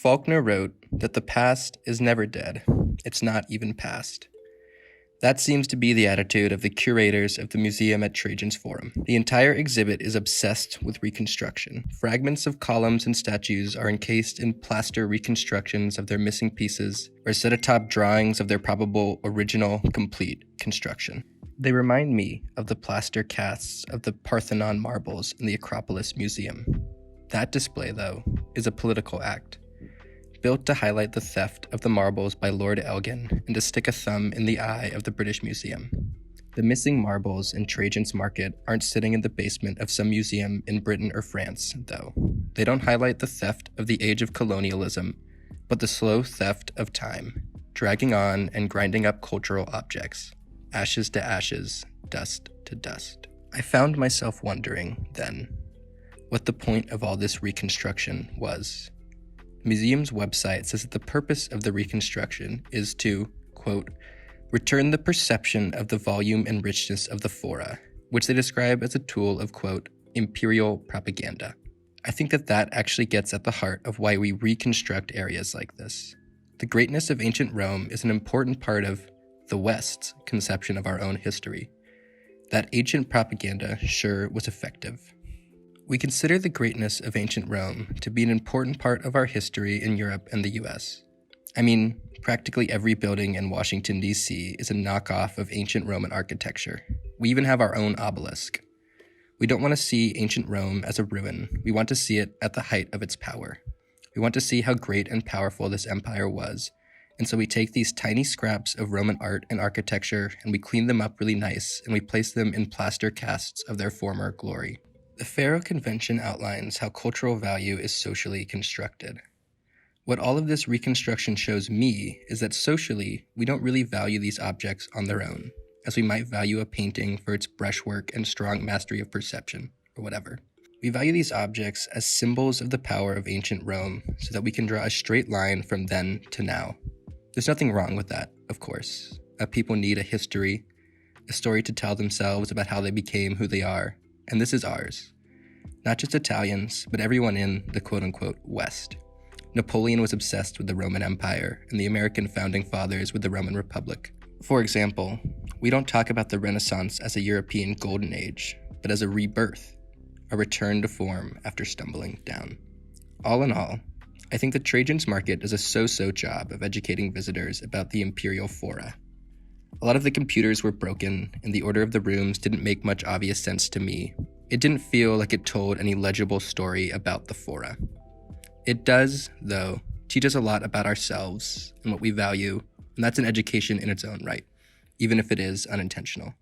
Faulkner wrote that the past is never dead. It's not even past. That seems to be the attitude of the curators of the museum at Trajans Forum. The entire exhibit is obsessed with reconstruction. Fragments of columns and statues are encased in plaster reconstructions of their missing pieces or set atop drawings of their probable original, complete construction. They remind me of the plaster casts of the Parthenon marbles in the Acropolis Museum. That display, though, is a political act, built to highlight the theft of the marbles by Lord Elgin and to stick a thumb in the eye of the British Museum. The missing marbles in Trajan's Market aren't sitting in the basement of some museum in Britain or France, though. They don't highlight the theft of the age of colonialism, but the slow theft of time, dragging on and grinding up cultural objects, ashes to ashes, dust to dust. I found myself wondering, then, what the point of all this reconstruction was. The museum's website says that the purpose of the reconstruction is to, quote, return the perception of the volume and richness of the fora, which they describe as a tool of, quote, imperial propaganda. I think that actually gets at the heart of why we reconstruct areas like this. The greatness of ancient Rome is an important part of the West's conception of our own history. That ancient propaganda sure was effective. We consider the greatness of ancient Rome to be an important part of our history in Europe and the US. I mean, practically every building in Washington, D.C. is a knockoff of ancient Roman architecture. We even have our own obelisk. We don't want to see ancient Rome as a ruin. We want to see it at the height of its power. We want to see how great and powerful this empire was. And so we take these tiny scraps of Roman art and architecture and we clean them up really nice and we place them in plaster casts of their former glory. The Pharaoh Convention outlines how cultural value is socially constructed. What all of this reconstruction shows me is that socially, we don't really value these objects on their own, as we might value a painting for its brushwork and strong mastery of perception, or whatever. We value these objects as symbols of the power of ancient Rome so that we can draw a straight line from then to now. There's nothing wrong with that, of course. People need a history, a story to tell themselves about how they became who they are. And this is ours. Not just Italians, but everyone in the quote-unquote West. Napoleon was obsessed with the Roman Empire, and the American founding fathers with the Roman Republic. For example, we don't talk about the Renaissance as a European golden age, but as a rebirth, a return to form after stumbling down. All in all, I think the Trajans Market does a so-so job of educating visitors about the imperial fora. A lot of the computers were broken, and the order of the rooms didn't make much obvious sense to me. It didn't feel like it told any legible story about the fora. It does, though, teach us a lot about ourselves and what we value, and that's an education in its own right, even if it is unintentional.